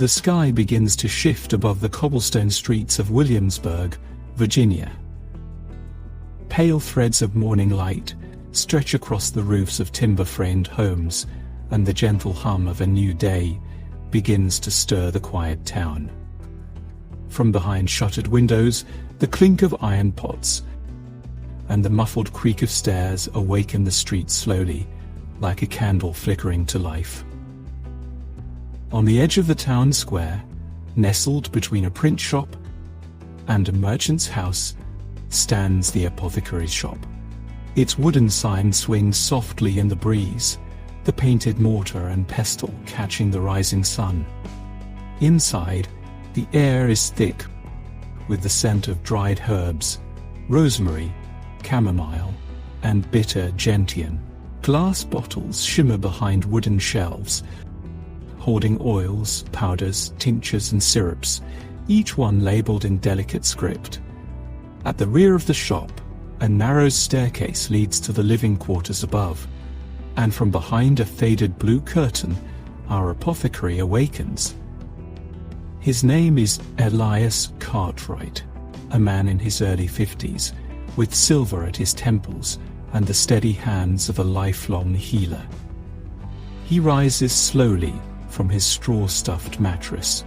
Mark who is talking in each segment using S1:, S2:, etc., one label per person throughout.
S1: The sky begins to shift above the cobblestone streets of Williamsburg, Virginia. Pale threads of morning light stretch across the roofs of timber-framed homes, and the gentle hum of a new day begins to stir the quiet town. From behind shuttered windows, the clink of iron pots and the muffled creak of stairs awaken the street slowly, like a candle flickering to life. On the edge of the town square, nestled between a print shop and a merchant's house, stands the apothecary's shop. Its wooden sign swings softly in the breeze, the painted mortar and pestle catching the rising sun. Inside, the air is thick with the scent of dried herbs, rosemary, chamomile, and bitter gentian. Glass bottles shimmer behind wooden shelves, holding oils, powders, tinctures, and syrups, each one labeled in delicate script. At the rear of the shop, a narrow staircase leads to the living quarters above, and from behind a faded blue curtain, our apothecary awakens. His name is Elias Cartwright, a man in his early 50s, with silver at his temples and the steady hands of a lifelong healer. He rises slowly from his straw-stuffed mattress,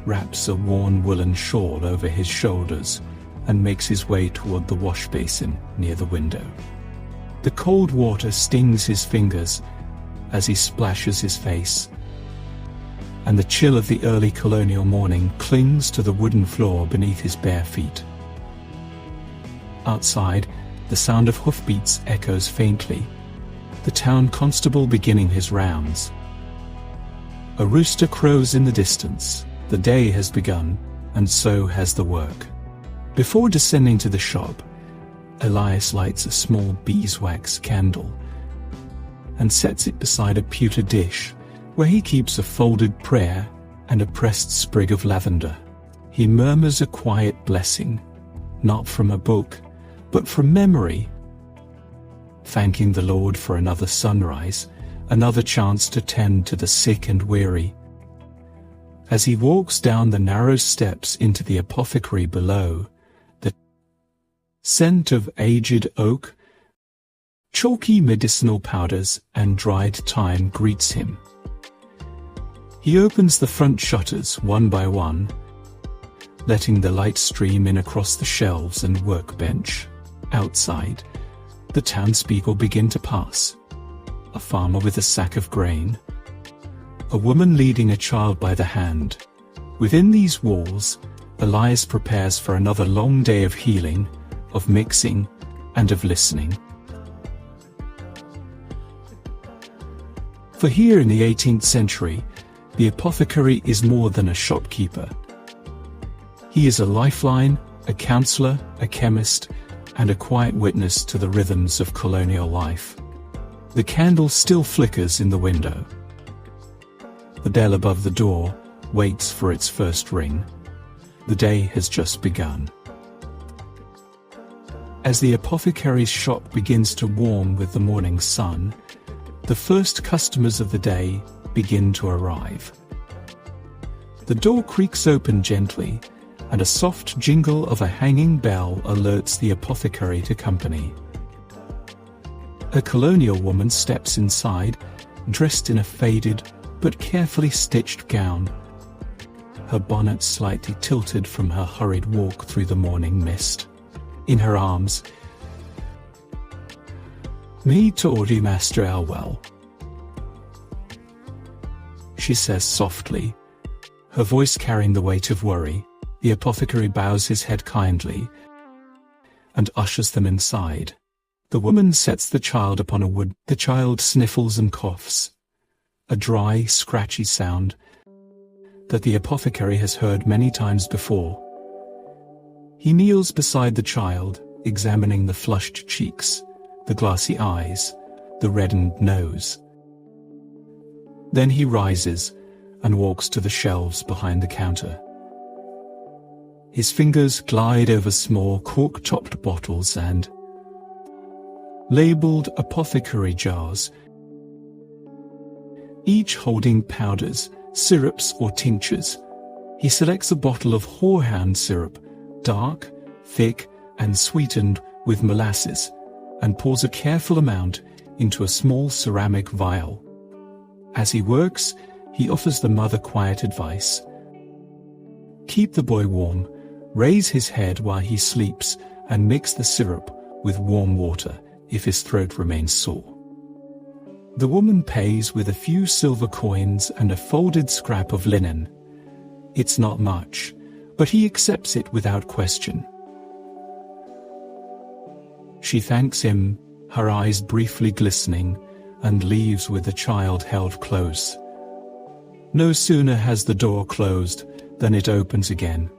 S1: wraps a worn woolen shawl over his shoulders, and makes his way toward the wash basin near the window. The cold water stings his fingers as he splashes his face, and the chill of the early colonial morning clings to the wooden floor beneath his bare feet. Outside, the sound of hoofbeats echoes faintly, the town constable beginning his rounds. A rooster crows in the distance. The day has begun, and so has the work. Before descending to the shop, Elias lights a small beeswax candle and sets it beside a pewter dish where he keeps a folded prayer and a pressed sprig of lavender. He murmurs a quiet blessing, not from a book, but from memory, thanking the Lord for another sunrise, another chance to tend to the sick and weary. As he walks down the narrow steps into the apothecary below, the scent of aged oak, chalky medicinal powders, and dried thyme greets him. He opens the front shutters one by one, letting the light stream in across the shelves and workbench. Outside, the townspeople begin to pass. A farmer with a sack of grain, a woman leading a child by the hand. Within these walls, Elias prepares for another long day of healing, of mixing, and of listening. For here in the 18th century, the apothecary is more than a shopkeeper. He is a lifeline, a counselor, a chemist, and a quiet witness to the rhythms of colonial life. The candle still flickers in the window. The bell above the door waits for its first ring. The day has just begun. As the apothecary's shop begins to warm with the morning sun, the first customers of the day begin to arrive. The door creaks open gently, and a soft jingle of a hanging bell alerts the apothecary to company. A colonial woman steps inside, dressed in a faded but carefully stitched gown, her bonnet slightly tilted from her hurried walk through the morning mist. In her arms, "Me tordi Master Elwell," she says softly, her voice carrying the weight of worry. The apothecary bows his head kindly and ushers them inside. The woman sets the child upon a wood. The child sniffles and coughs, a dry, scratchy sound that the apothecary has heard many times before. He kneels beside the child, examining the flushed cheeks, the glassy eyes, the reddened nose. Then he rises and walks to the shelves behind the counter. His fingers glide over small cork-topped bottles and labeled apothecary jars, each holding powders, syrups or tinctures. He selects a bottle of horehound syrup, dark, thick, and sweetened with molasses, and pours a careful amount into a small ceramic vial. As he works, he offers the mother quiet advice. Keep the boy warm, raise his head while he sleeps, and mix the syrup with warm water if his throat remains sore. The woman pays with a few silver coins and a folded scrap of linen. It's not much, but he accepts it without question. She thanks him, her eyes briefly glistening, and leaves with the child held close. No sooner has the door closed than it opens again.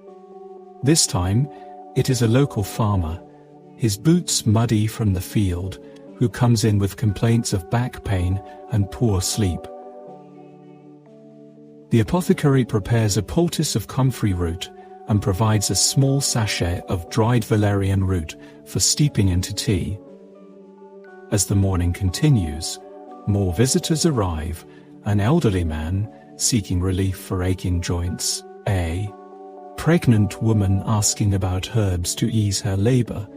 S1: This time, it is a local farmer, his boots muddy from the field, who comes in with complaints of back pain and poor sleep. The apothecary prepares a poultice of comfrey root and provides a small sachet of dried valerian root for steeping into tea. As the morning continues, more visitors arrive, an elderly man seeking relief for aching joints, a pregnant woman asking about herbs to ease her labor,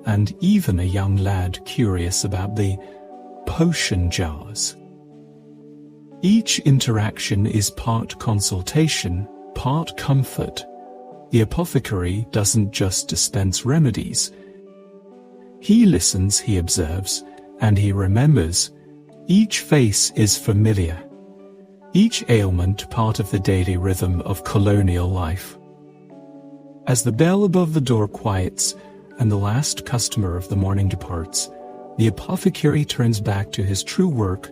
S1: and even a young lad curious about the potion jars. Each interaction is part consultation, part comfort. The apothecary doesn't just dispense remedies. He listens, he observes, and he remembers. Each face is familiar. Each ailment part of the daily rhythm of colonial life. As the bell above the door quiets and the last customer of the morning departs, the apothecary turns back to his true work,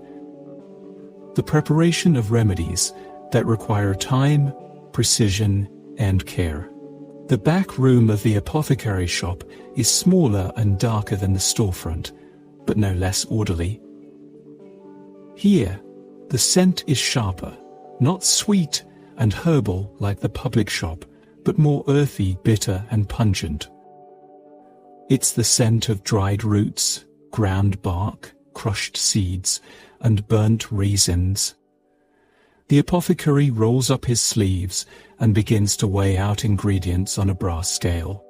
S1: the preparation of remedies that require time, precision, and care. The back room of the apothecary shop is smaller and darker than the storefront, but no less orderly. Here, the scent is sharper, not sweet and herbal like the public shop, but more earthy, bitter, and pungent. It's the scent of dried roots, ground bark, crushed seeds, and burnt raisins. The apothecary rolls up his sleeves and begins to weigh out ingredients on a brass scale.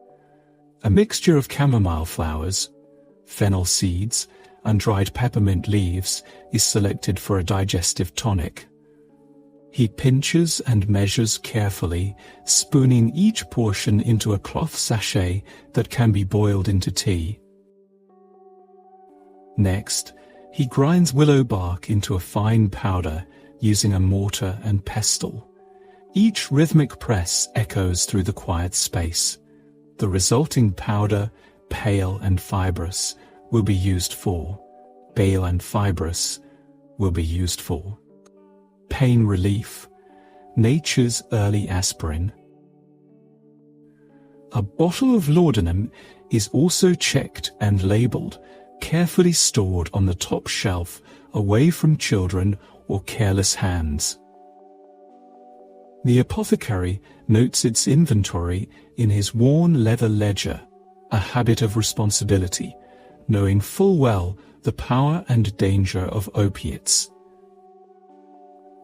S1: A mixture of chamomile flowers, fennel seeds, and dried peppermint leaves is selected for a digestive tonic. He pinches and measures carefully, spooning each portion into a cloth sachet that can be boiled into tea. Next, he grinds willow bark into a fine powder using a mortar and pestle. Each rhythmic press echoes through the quiet space. The resulting powder, pale and fibrous, will be used for pain relief, nature's early aspirin. A bottle of laudanum is also checked and labeled, carefully stored on the top shelf away from children or careless hands. The apothecary notes its inventory in his worn leather ledger, a habit of responsibility, knowing full well the power and danger of opiates.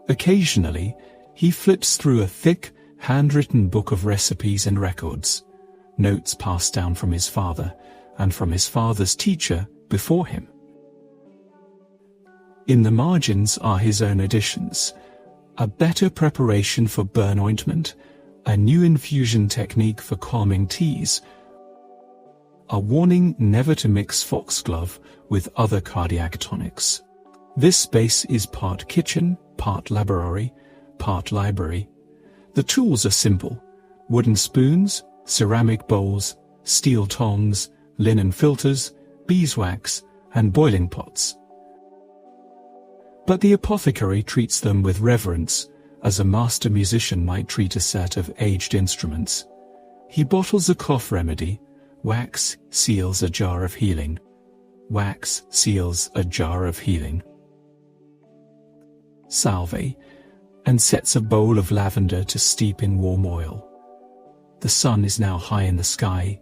S1: Occasionally, he flips through a thick, handwritten book of recipes and records, notes passed down from his father and from his father's teacher before him. In the margins are his own additions, a better preparation for burn ointment, a new infusion technique for calming teas, a warning never to mix foxglove with other cardiac tonics. This space is part kitchen, part laboratory, part library. The tools are simple: wooden spoons, ceramic bowls, steel tongs, linen filters, beeswax, and boiling pots. But the apothecary treats them with reverence, as a master musician might treat a set of aged instruments. He bottles a cough remedy. Wax seals a jar of healing. Wax seals a jar of healing. Salve, and sets a bowl of lavender to steep in warm oil. The sun is now high in the sky,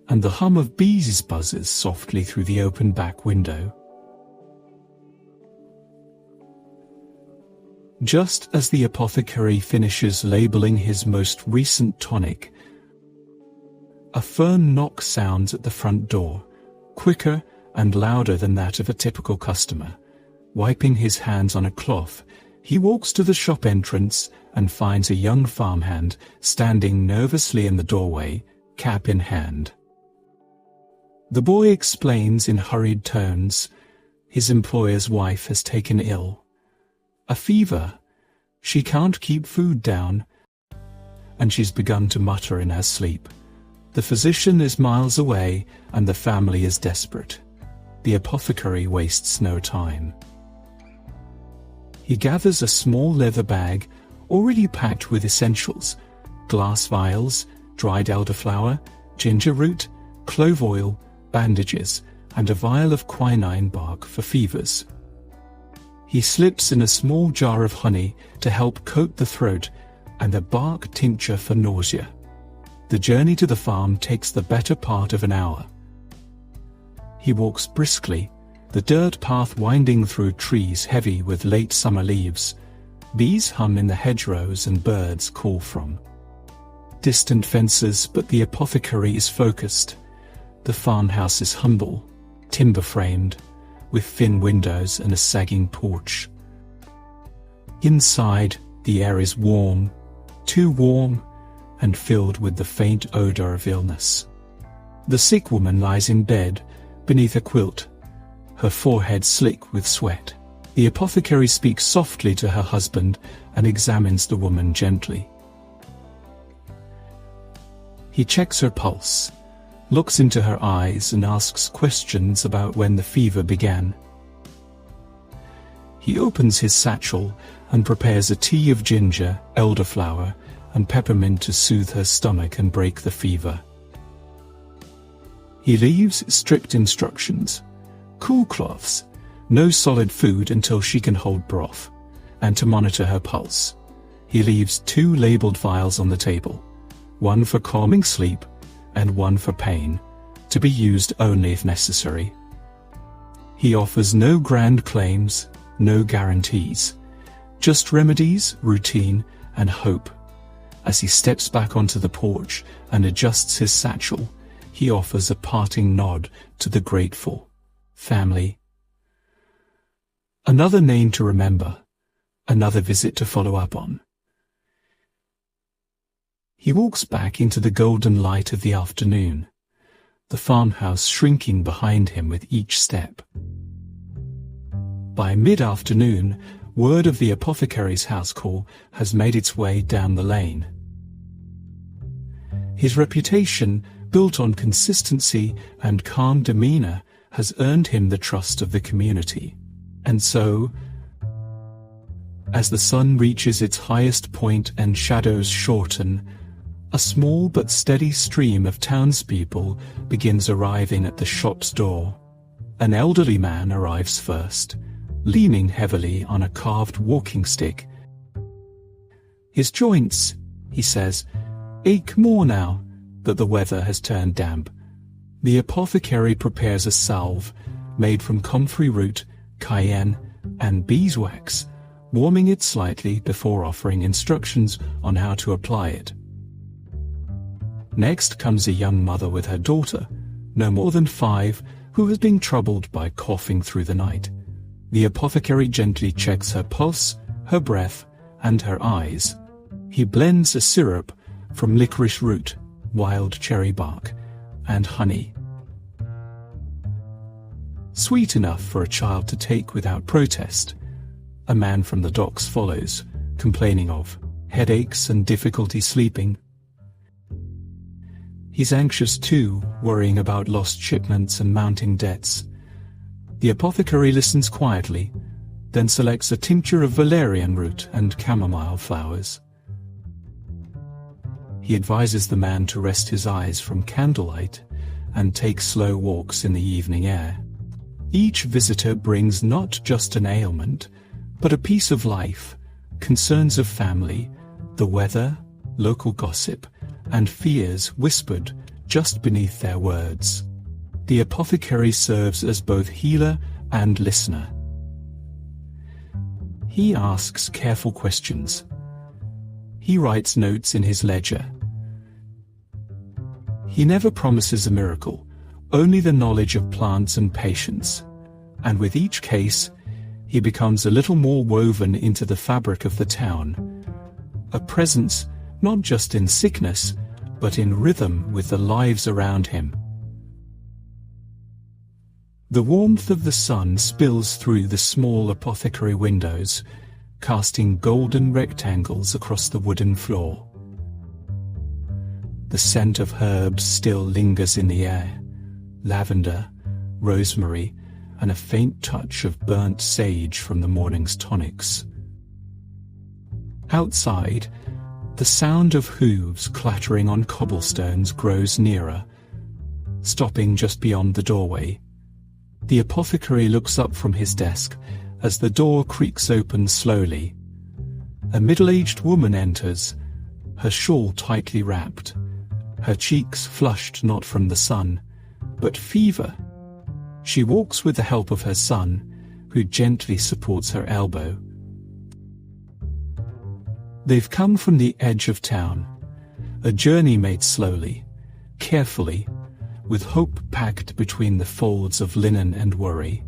S1: and the hum of bees buzzes softly through the open back window. Just as the apothecary finishes labeling his most recent tonic, a firm knock sounds at the front door, quicker and louder than that of a typical customer. Wiping his hands on a cloth, he walks to the shop entrance and finds a young farmhand standing nervously in the doorway, cap in hand. The boy explains in hurried tones his employer's wife has taken ill. A fever. She can't keep food down, and she's begun to mutter in her sleep. The physician is miles away, and the family is desperate. The apothecary wastes no time. He gathers a small leather bag, already packed with essentials: glass vials, dried elderflower, ginger root, clove oil, bandages, and a vial of quinine bark for fevers. He slips in a small jar of honey to help coat the throat, and a bark tincture for nausea. The journey to the farm takes the better part of an hour. He walks briskly, the dirt path winding through trees heavy with late summer leaves. Bees hum in the hedgerows and birds call from distant fences, but the apothecary is focused. The farmhouse is humble, timber-framed, with thin windows and a sagging porch. Inside, the air is warm, too warm, and filled with the faint odor of illness. The sick woman lies in bed, beneath a quilt, her forehead slick with sweat. The apothecary speaks softly to her husband and examines the woman gently. He checks her pulse, looks into her eyes, and asks questions about when the fever began. He opens his satchel and prepares a tea of ginger, elderflower, and peppermint to soothe her stomach and break the fever. He leaves strict instructions: cool cloths, no solid food until she can hold broth, and to monitor her pulse. He leaves 2 labeled vials on the table, one for calming sleep and one for pain, to be used only if necessary. He offers no grand claims, no guarantees, just remedies, routine, and hope. As he steps back onto the porch and adjusts his satchel, he offers a parting nod to the grateful family. Another name to remember, another visit to follow up on. He walks back into the golden light of the afternoon, the farmhouse shrinking behind him with each step. By mid-afternoon, word of the apothecary's house call has made its way down the lane. His reputation, built on consistency and calm demeanor, has earned him the trust of the community. And so, as the sun reaches its highest point and shadows shorten, a small but steady stream of townspeople begins arriving at the shop's door. An elderly man arrives first, leaning heavily on a carved walking stick. His joints, he says, ache more now that the weather has turned damp. The apothecary prepares a salve made from comfrey root, cayenne, and beeswax, warming it slightly before offering instructions on how to apply it. Next comes a young mother with her daughter, no more than 5, who has been troubled by coughing through the night. The apothecary gently checks her pulse, her breath, and her eyes. He blends a syrup from licorice root, wild cherry bark, and honey. Sweet enough for a child to take without protest. A man from the docks follows, complaining of headaches and difficulty sleeping. He's anxious too, worrying about lost shipments and mounting debts. The apothecary listens quietly, then selects a tincture of valerian root and chamomile flowers. He advises the man to rest his eyes from candlelight and take slow walks in the evening air. Each visitor brings not just an ailment, but a piece of life, concerns of family, the weather, local gossip, and fears whispered just beneath their words. The apothecary serves as both healer and listener. He asks careful questions. He writes notes in his ledger. He never promises a miracle, only the knowledge of plants and patience. And with each case, he becomes a little more woven into the fabric of the town, a presence not just in sickness, but in rhythm with the lives around him. The warmth of the sun spills through the small apothecary windows, casting golden rectangles across the wooden floor. The scent of herbs still lingers in the air: lavender, rosemary, and a faint touch of burnt sage from the morning's tonics. Outside, the sound of hooves clattering on cobblestones grows nearer, stopping just beyond the doorway. The apothecary looks up from his desk as the door creaks open slowly. A middle-aged woman enters, her shawl tightly wrapped, her cheeks flushed not from the sun, but fever. She walks with the help of her son, who gently supports her elbow. They've come from the edge of town, a journey made slowly, carefully, with hope packed between the folds of linen and worry.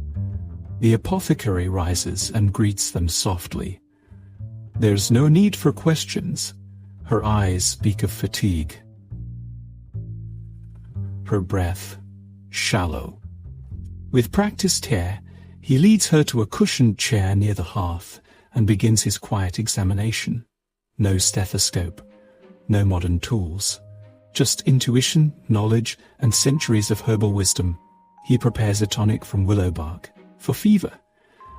S1: The apothecary rises and greets them softly. There's no need for questions. Her eyes speak of fatigue. Her breath, shallow. With practiced care, he leads her to a cushioned chair near the hearth and begins his quiet examination. No stethoscope, no modern tools. Just intuition, knowledge, and centuries of herbal wisdom. He prepares a tonic from willow bark for fever,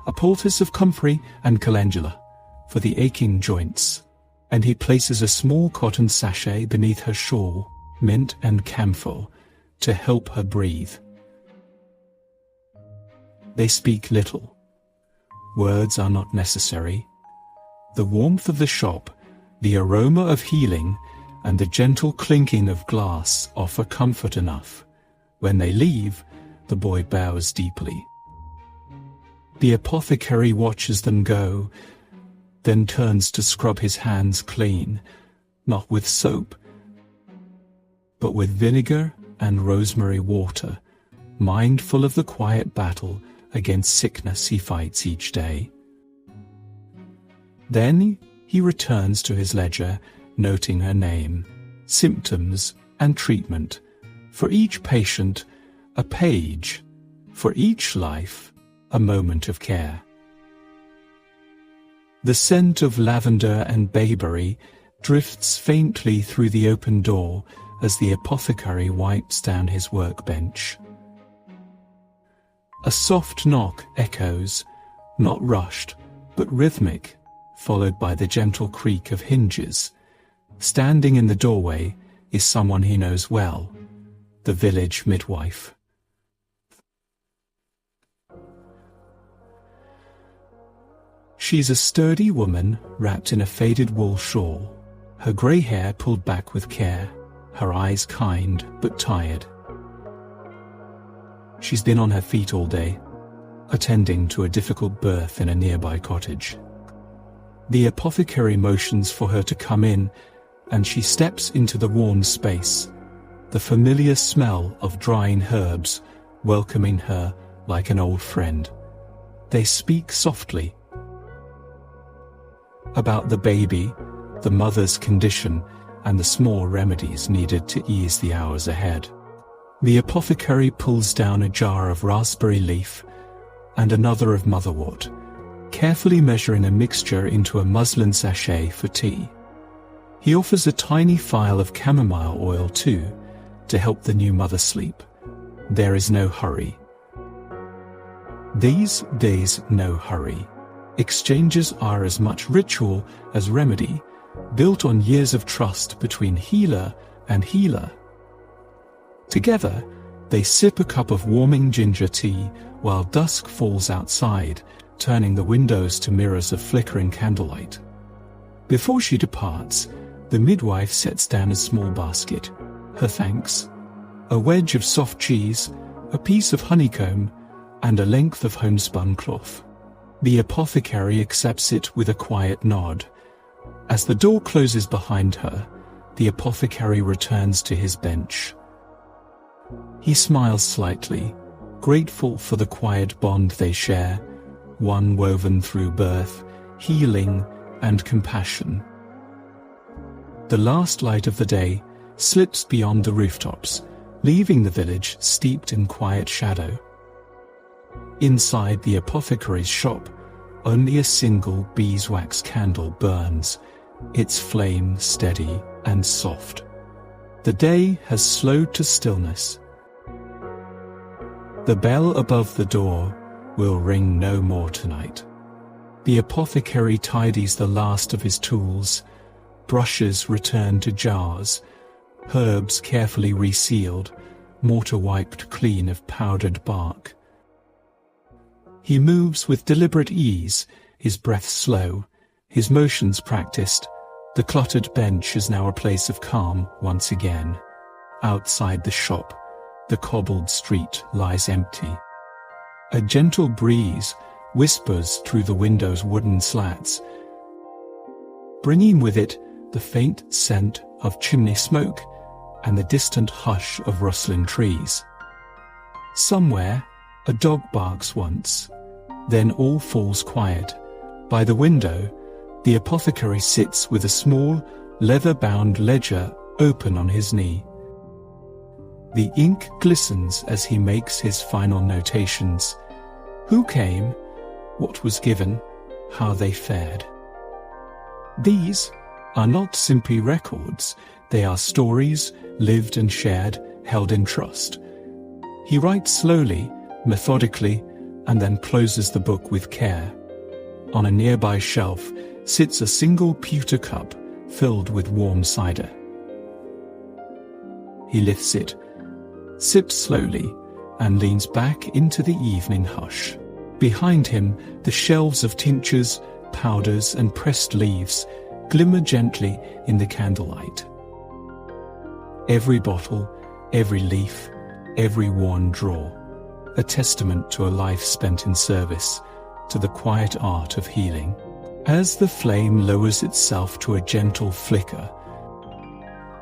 S1: a poultice of comfrey and calendula for the aching joints, and he places a small cotton sachet beneath her shawl, mint and camphor, to help her breathe. They speak little. Words are not necessary. The warmth of the shop, the aroma of healing, and the gentle clinking of glass offer comfort enough. When they leave, the boy bows deeply. The apothecary watches them go, then turns to scrub his hands clean, not with soap, but with vinegar and rosemary water, mindful of the quiet battle against sickness he fights each day. Then he returns to his ledger, noting her name, symptoms, and treatment. For each patient, a page. For each life, a moment of care. The scent of lavender and bayberry drifts faintly through the open door as the apothecary wipes down his workbench. A soft knock echoes, not rushed, but rhythmic, followed by the gentle creak of hinges. Standing in the doorway is someone he knows well, the village midwife. She's a sturdy woman wrapped in a faded wool shawl, her grey hair pulled back with care, her eyes kind but tired. She's been on her feet all day, attending to a difficult birth in a nearby cottage. The apothecary motions for her to come in, and she steps into the warm space, the familiar smell of drying herbs welcoming her like an old friend. They speak softly about the baby, the mother's condition, and the small remedies needed to ease the hours ahead. The apothecary pulls down a jar of raspberry leaf and another of motherwort, carefully measuring a mixture into a muslin sachet for tea. He offers a tiny phial of chamomile oil too, to help the new mother sleep. There is no hurry. These days, no hurry. Exchanges are as much ritual as remedy, built on years of trust between healer and healer. Together, they sip a cup of warming ginger tea while dusk falls outside, turning the windows to mirrors of flickering candlelight. Before she departs, the midwife sets down a small basket, her thanks, a wedge of soft cheese, a piece of honeycomb, and a length of homespun cloth. The apothecary accepts it with a quiet nod. As the door closes behind her, the apothecary returns to his bench. He smiles slightly, grateful for the quiet bond they share, one woven through birth, healing, and compassion. The last light of the day slips beyond the rooftops, leaving the village steeped in quiet shadow. Inside the apothecary's shop, only a single beeswax candle burns, its flame steady and soft. The day has slowed to stillness. The bell above the door will ring no more tonight. The apothecary tidies the last of his tools, brushes return to jars, herbs carefully resealed, mortar wiped clean of powdered bark. He moves with deliberate ease, his breath slow, his motions practiced. The cluttered bench is now a place of calm once again. Outside the shop, the cobbled street lies empty. A gentle breeze whispers through the window's wooden slats, bringing with it the faint scent of chimney smoke and the distant hush of rustling trees. Somewhere, a dog barks once, then all falls quiet. By the window, the apothecary sits with a small, leather-bound ledger open on his knee. The ink glistens as he makes his final notations. Who came, what was given, how they fared. These are not simply records, they are stories, lived and shared, held in trust. He writes slowly, methodically, and then closes the book with care. On a nearby shelf sits a single pewter cup filled with warm cider. He lifts it, sips slowly, and leans back into the evening hush. Behind him, the shelves of tinctures, powders, and pressed leaves glimmer gently in the candlelight. Every bottle, every leaf, every worn drawer, a testament to a life spent in service, to the quiet art of healing. As the flame lowers itself to a gentle flicker,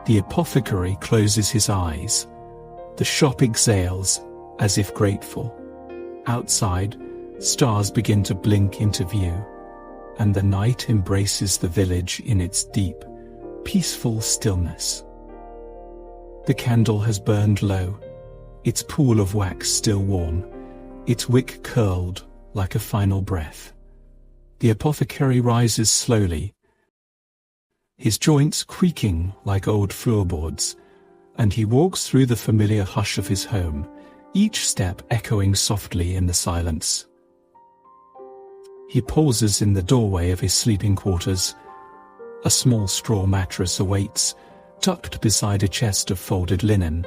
S1: the apothecary closes his eyes. The shop exhales, as if grateful. Outside, stars begin to blink into view, and the night embraces the village in its deep, peaceful stillness. The candle has burned low, its pool of wax still warm, its wick curled like a final breath. The apothecary rises slowly, his joints creaking like old floorboards, and he walks through the familiar hush of his home, each step echoing softly in the silence. He pauses in the doorway of his sleeping quarters. A small straw mattress awaits, tucked beside a chest of folded linen.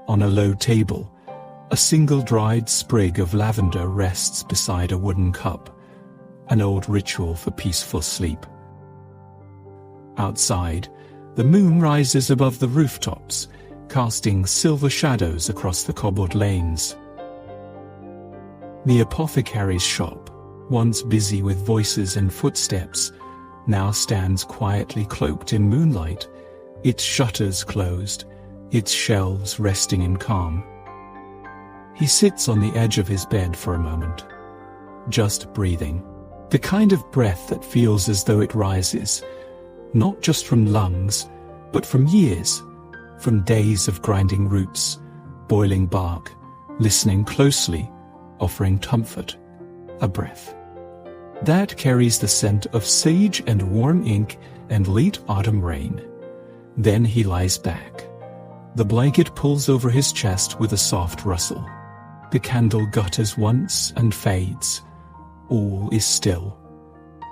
S1: On a low table, a single dried sprig of lavender rests beside a wooden cup, an old ritual for peaceful sleep. Outside, the moon rises above the rooftops, casting silver shadows across the cobbled lanes. The apothecary's shop, once busy with voices and footsteps, now stands quietly cloaked in moonlight, its shutters closed, its shelves resting in calm. He sits on the edge of his bed for a moment, just breathing, the kind of breath that feels as though it rises, not just from lungs, but from years, from days of grinding roots, boiling bark, listening closely, offering comfort, a breath. That carries the scent of sage and warm ink and late autumn rain. Then he lies back. The blanket pulls over his chest with a soft rustle. The candle gutters once and fades. All is still.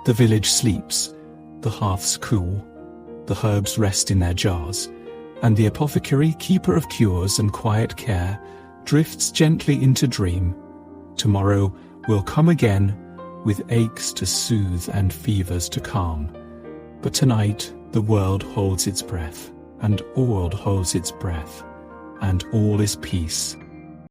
S1: The village sleeps. The hearths cool. The herbs rest in their jars. And the apothecary, keeper of cures and quiet care, drifts gently into dream. Tomorrow will come again, with aches to soothe and fevers to calm. But tonight the world holds its breath, and all holds its breath, and all is peace,